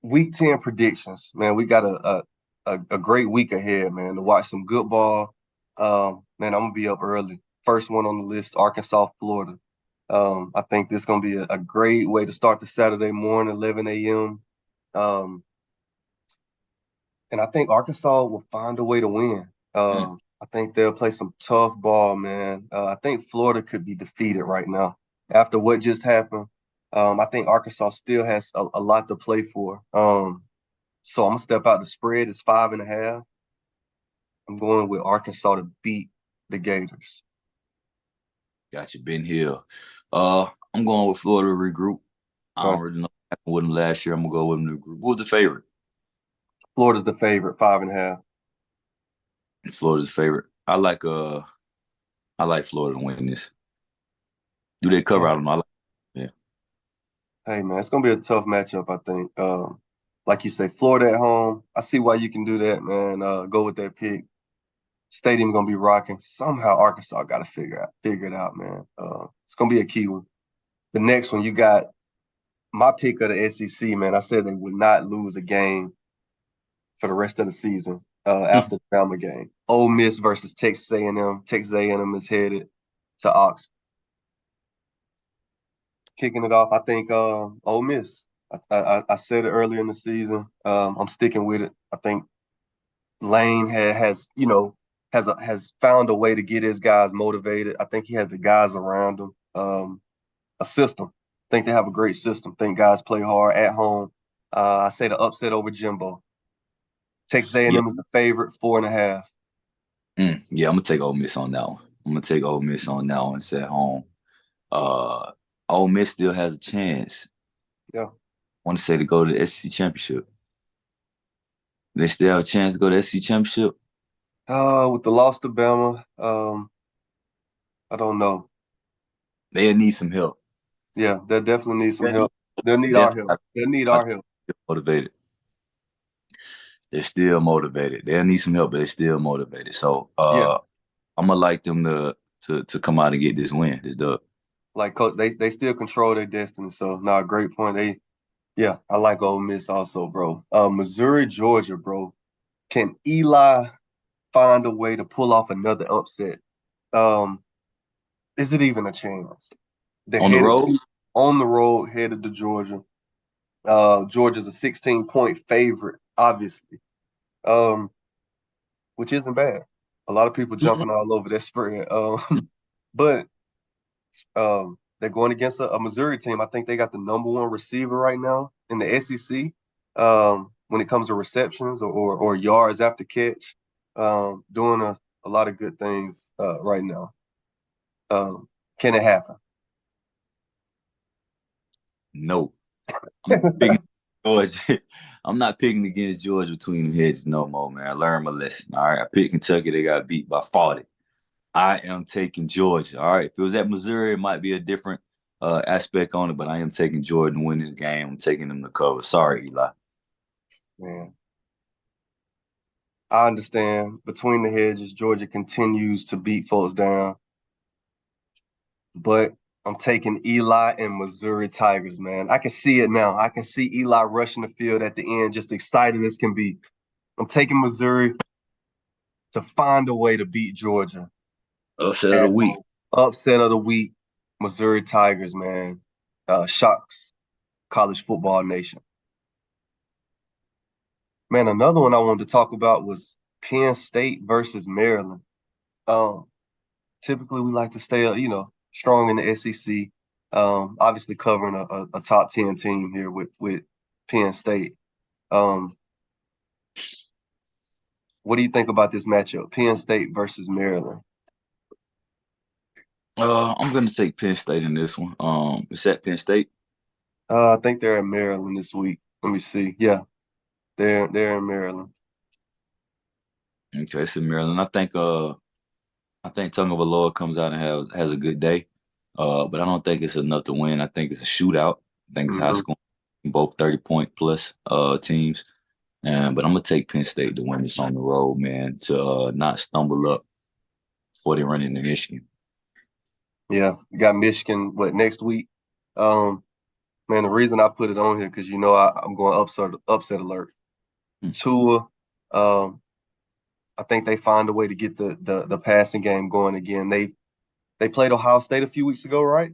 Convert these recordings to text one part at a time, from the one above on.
Week 10 predictions, man. We got a great week ahead, man, to watch some good ball. Man, I'm gonna be up early. First one on the list, Arkansas, Florida. I think this is gonna be a great way to start the Saturday morning, 11 a.m. Um, and I think Arkansas will find a way to win. Mm. I think they'll play some tough ball, man. I think Florida could be defeated right now after what just happened. I think Arkansas still has a lot to play for. So I'm gonna step out. The spread is 5.5. I'm going with Arkansas to beat the Gators. Got you, Ben Hill. I'm going with Florida to regroup. I All don't right. really know what happened with them last year. I'm gonna go with them to regroup. Who's the favorite? Florida's the favorite, 5.5. Florida's the favorite. I like Florida to win this. Do they cover? I Man, don't know. Yeah. hey man, it's gonna be a tough matchup, I think. Like you say, Florida at home. I see why you can do that, man. Go with that pick. Stadium gonna be rocking. Somehow Arkansas got to figure it out, man. It's gonna be a key one. The next one, you got my pick of the SEC, man. I said they would not lose a game for the rest of the season after the Bama game. Ole Miss versus Texas A&M. Texas A&M is headed to Oxford. Kicking it off, I think Ole Miss. I said it earlier in the season. I'm sticking with it. I think Lane has has found a way to get his guys motivated. I think he has the guys around him. A system. I think they have a great system. I think guys play hard at home. I say the upset over Jimbo. Texas Yeah. A&M is the favorite, 4.5. Yeah, I'm gonna take Ole Miss on that one. I'm gonna take Ole Miss on that one. It's at home. Uh, Ole Miss still has a chance. Yeah. I want to say to go to the SEC championship. They still have a chance to go to the SEC championship. With the loss to Bama, I don't know. They need some help. Yeah, they definitely need some They help. They'll need our help. definitely They'll need are our help. motivated. They're still motivated. They'll need some help, but they're still motivated. So Yeah, I'm gonna like them to come out and get this win, this dub. like coach, they still control their destiny. So, nah, great point. Yeah, I like Ole Miss also, bro. Missouri, Georgia, bro. Can Eli find a way to pull off another upset? Um, is it even a chance? They're On the headed road, to on the road, headed to Georgia. Georgia's a 16-point favorite, obviously, which isn't bad. A lot of people Mhm. jumping all over that spread. But they're going against a Missouri team. I think they got the number one receiver right now in the SEC when it comes to receptions or yards after catch. Doing a lot of good things right now. Can it happen? no. I'm picking Georgia. I'm not picking against Georgia between the hedges no more, man. I learned my lesson. All right. I picked Kentucky, they got beat by 40. I am taking Georgia. All right. If it was at Missouri, it might be a different aspect on it, but I am taking Georgia to win this game. I'm taking them to cover. Sorry, Eli. Man, I understand. Between the hedges, Georgia continues to beat folks down, but I'm taking Eli and Missouri Tigers, man. I can see it now. I can see Eli rushing the field at the end, just excited as can be. I'm taking Missouri to find a way to beat Georgia Upset of the at week. home. Upset of the week, Missouri Tigers, man. Shocks college football nation. Man, another one I wanted to talk about was Penn State versus Maryland. Um, Typically we like to stay, strong in the SEC. Obviously covering a top 10 team here with Penn State. Um, what do you think about this matchup? Penn State versus Maryland. I'm gonna take Penn State in this one. It's at Penn State. I think they're in Maryland this week. Let me see. Yeah, they're in Maryland. Okay, it's in Maryland. I think Tonga comes out and has a good day. But I don't think it's enough to win. I think it's a shootout. I think it's high Hmm. scoring, both 30-point plus teams. But I'm gonna take Penn State to win this on the road, man, to not stumble up before they run into Michigan. Yeah, we got Michigan what next week. Um, Man, the reason I put it on here because I'm going upset alert. Hmm. Tua, um, I think they find a way to get the passing game going again. They played Ohio State a few weeks ago, right?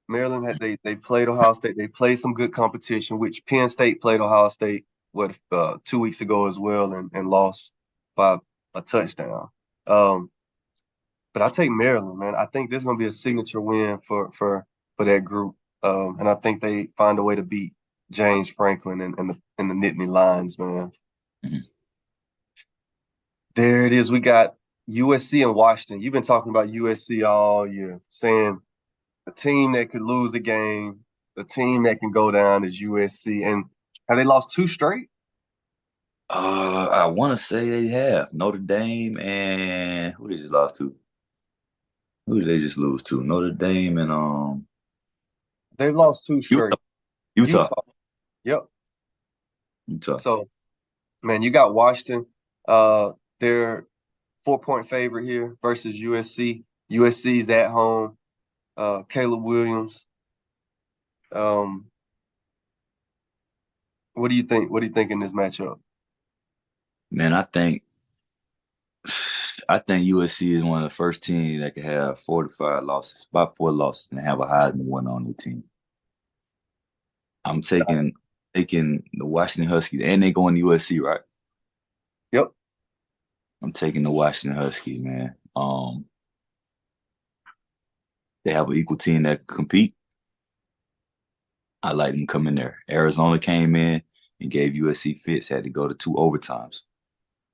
Maryland had they played Ohio State. They played some good competition, which Penn State played Ohio State 2 weeks ago as well and lost by a touchdown. Um, but I take Maryland, man. I think this is gonna be a signature win for that group. And I think they find a way to beat James Franklin and the Nittany Lions, man. Mhm. There it is. We got USC and Washington. You've been talking about USC all year, saying the team that could lose a game, the team that can go down is USC. And have they lost two straight? I want to say they have Notre Dame and who they just lost to? Who did they just lose to? Notre Dame and They've lost two Utah. straight. Utah. Utah. Yep. Utah. So, man, you got Washington. They're 4-point favorite here versus USC. USC's at home. Caleb Williams. Um, what do you think? What do you think in this matchup? Man, I think USC is one of the first teams that can have 4 to 5 losses, about 4 losses, and have a Heisman winner on their team. I'm taking the Washington Huskies, and they going to USC, right? Yep. I'm taking the Washington Huskies, man. They have an equal team that can compete. I like them coming there. Arizona came in and gave USC fits, had to go to 2 overtimes.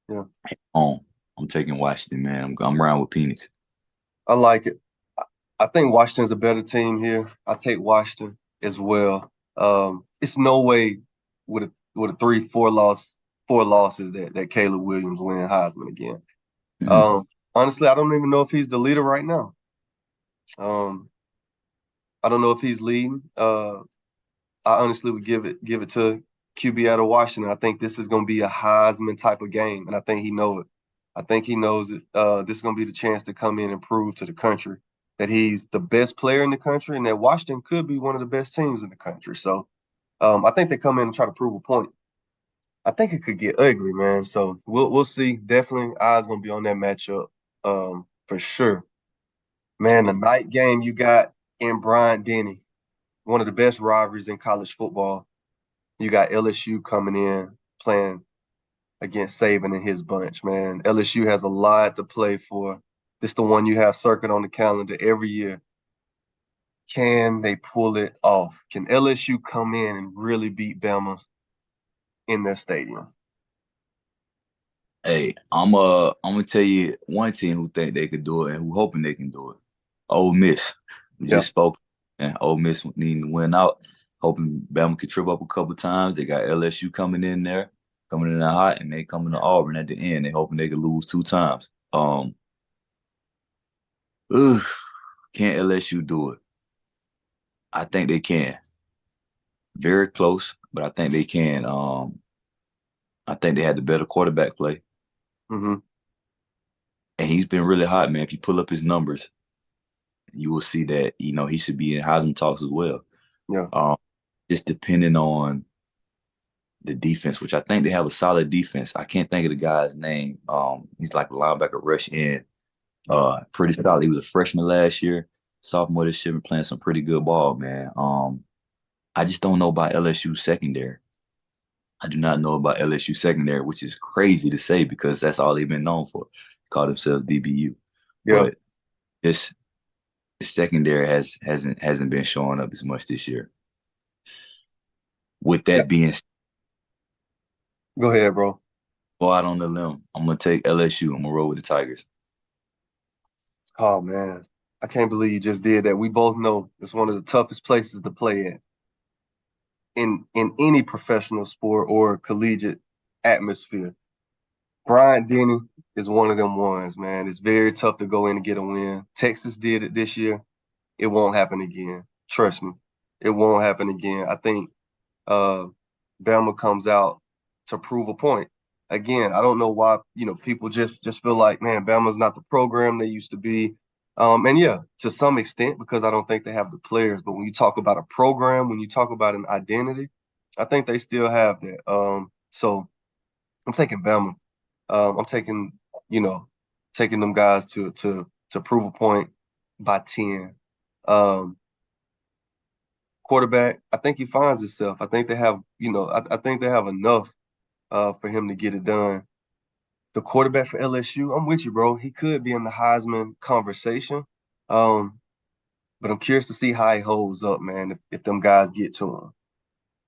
Yeah. Um, I'm taking Washington, man. I'm around with Phoenix. I like it. I think Washington's a better team here. I take Washington as well. It's no way with a 4 losses that Caleb Williams win Heisman again. Mhm. Honestly, I don't even know if he's the leader right now. Um, I don't know if he's leading. I honestly would give it to QB out of Washington. I think this is going to be a Heisman type of game, and I think he knows it. I think he knows it. This is going to be the chance to come in and prove to the country that he's the best player in the country, and that Washington could be one of the best teams in the country. So I think they come in and try to prove a point. I think it could get ugly, man. So we'll see. Definitely, eyes going to be on that matchup for sure. Man, the night game you got in Bryant Denny, one of the best rivalries in college football. You got LSU coming in playing against Saban and his bunch, man. LSU has a lot to play for. This the one you have circled on the calendar every year. Can they pull it off? Can LSU come in and really beat Bama in their stadium? Hey, I'm gonna tell you one team who think they could do it and who hoping they can do it. Ole Miss. We Yeah, just spoke, and Ole Miss needing to win out, hoping Bama could trip up a couple times. They got LSU coming in there hot, and they coming to Auburn at the end. They hoping they could lose 2 times. Ugh, can LSU do it? I think they can. Very close, but I think they can. I think they had the better quarterback play, hmm and he's been really hot, man. If you pull up his numbers, you will see that he should be in Heisman talks as well. yeah, Um, just depending on the defense, which I think they have a solid defense. I can't think of the guy's name. He's like a linebacker rush in. Pretty solid. He was a freshman last year, sophomore this year, been playing some pretty good ball, man. I just don't know about LSU secondary. I do not know about LSU secondary, which is crazy to say because that's all they've been known for. Call themselves DBU, yeah, but this secondary hasn't been showing up as much this year. With yeah. that being Go ahead, bro. go out on the limb, I'm gonna take LSU. I'm gonna roll with the Tigers. Oh man, I can't believe you just did that. We both know it's one of the toughest places to play in any professional sport or collegiate atmosphere. Bryant Denny is one of them ones, man. It's very tough to go in and get a win. Texas did it this year. It won't happen again. Trust me. It won't happen again. I think uh Bama comes out to prove a point. Again, I don't know why, people just feel like, man, Bama's not the program they used to be. And yeah, to some extent, because I don't think they have the players. But when you talk about a program, when you talk about an identity, I think they still have that. So I'm taking Bama. I'm taking, you know, taking them guys to prove a point by 10. Um, Quarterback, I think he finds himself. I think they have, I think they have enough for him to get it done. The quarterback for LSU, I'm with you, bro. He could be in the Heisman conversation. Um, but I'm curious to see how he holds up, man, if them guys get to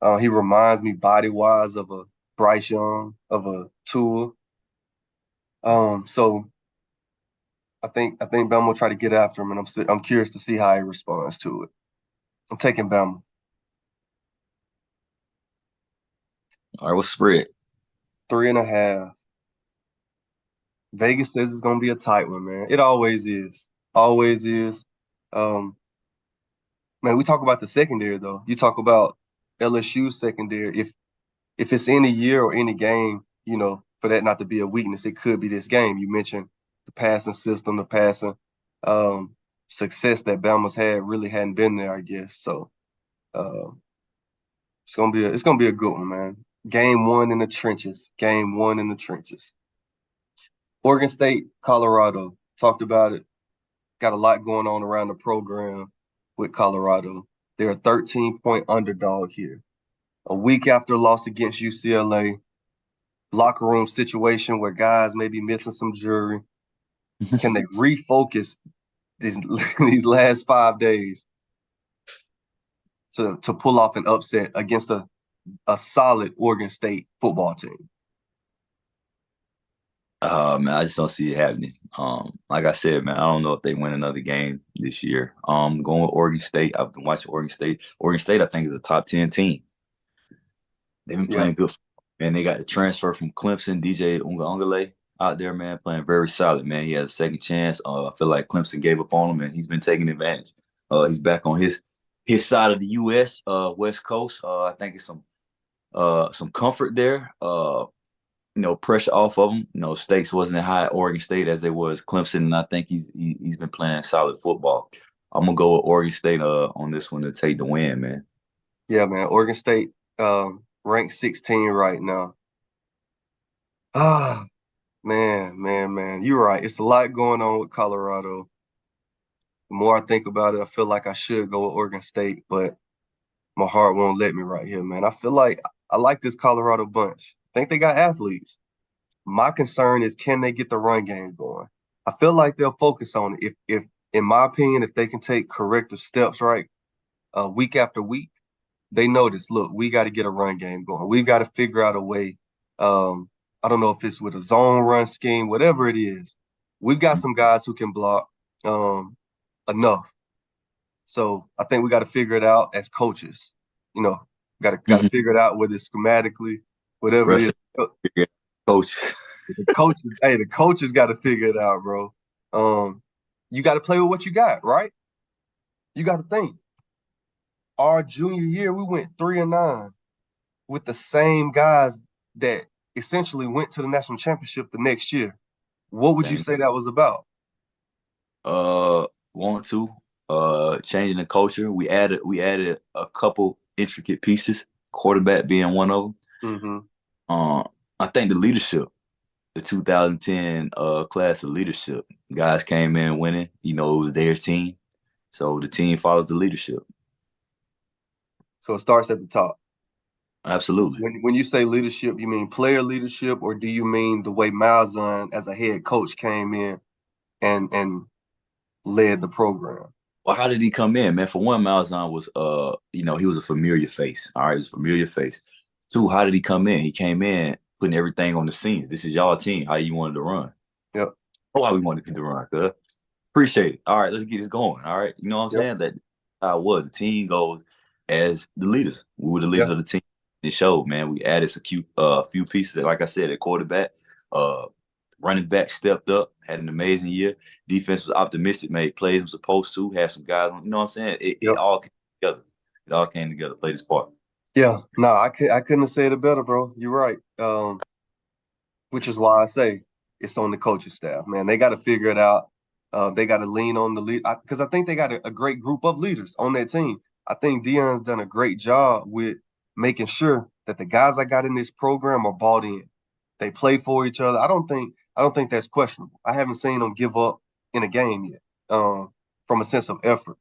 him. He reminds me body-wise of a Bryce Young, of a Tua. So I think Bama will try to get after him, and I'm curious to see how he responds to it. I'm taking Bama. All right, what's the spread? 3.5. Vegas says it's gonna be a tight one, man. It always is. Always is. Um, Man, we talk about the secondary though. You talk about LSU secondary. If it's any year or any game, for that not to be a weakness, it could be this game. You mentioned the passing system, the passing um, success that Bama's had really hadn't been there, I guess. So uh, it's gonna be a good one, man. Game one in the trenches. Game one in the trenches. Oregon State, Colorado. Talked about it. Got a lot going on around the program with Colorado. They're a 13-point underdog here. A week after a loss against UCLA, locker room situation where guys may be missing some jury. Can they refocus these these last 5 days to pull off an upset against a solid Oregon State football team? Man, I just don't see it happening. Like I said, man, I don't know if they win another game this year. Going with Oregon State. I've been watching Oregon State. Oregon State, I think, is a top 10 team. They've been Yeah, playing good. And they got the transfer from Clemson, DJ Ungale, out there, man, playing very solid, man. He has a second chance. I feel like Clemson gave up on him, and he's been taking advantage. He's back on his side of the U.S. West Coast. I think it's some comfort there. Pressure off of him. Stakes wasn't as high at Oregon State as they was Clemson, and I think he's been playing solid football. I'm gonna go with Oregon State on this one to take the win, man. yeah, man. Oregon State ranked 16 right now. Ah, man. You're right. It's a lot going on with Colorado. The more I think about it, I feel like I should go with Oregon State, but my heart won't let me right here, man. I feel like I like this Colorado bunch. I think they got athletes. My concern is, can they get the run game going? I feel like they'll focus on it. If in my opinion, if they can take corrective steps, right, week after week, they notice, look, we got to get a run game going. We've got to figure out a way. I don't know if it's with a zone run scheme, whatever it is. We've got some guys who can block enough. So I think we got to figure it out as coaches. You know, got to Mm-hmm. figure it out whether it's schematically, whatever it Russell, is. coach. The coaches got to figure it out, bro. You got to play with what you got, right? You got to think. Our junior year, we went 3-9 with the same guys that essentially went to the national championship the next year. What would you Dang. say that was about? Uh, Want to changing the culture. We added a couple intricate pieces. Quarterback being one of them. Mm-hmm. I think the leadership, the 2010 class of leadership, guys came in winning. It was their team, so the team follows the leadership. So it starts at the top. Absolutely. When you say leadership, you mean player leadership, or do you mean the way Malzahn as a head coach came in and led the program? Well, how did he come in, man? For one, Malzahn was he was a familiar face. All right, he was a familiar face. Two, how did he come in? He came in putting everything on the scenes. This is y'all team. How you wanted to run? Yep. Oh, how we wanted to run, cuz. Appreciate it. All right, let's get this going. All right. You know what I'm Yep. saying? That how it was. The team goes as the leaders. We were the leaders Yep. of the team. It showed, man. We added a few pieces that, like I said, at quarterback, uh, running back stepped up, had an amazing year. Defense was optimistic, made plays was supposed to, had some guys on. You know what I'm saying? It Yep. all came together. It all came together, played its part. Yeah. No, I couldn't have said it better, bro. You're right. Which is why I say it's on the coaching staff, man. They got to figure it out. They got to lean on the lead because I think they got a great group of leaders on that team. I think Dion's done a great job with making sure that the guys I got in this program are bought in. They play for each other. I don't think that's questionable. I haven't seen them give up in a game yet, from a sense of effort.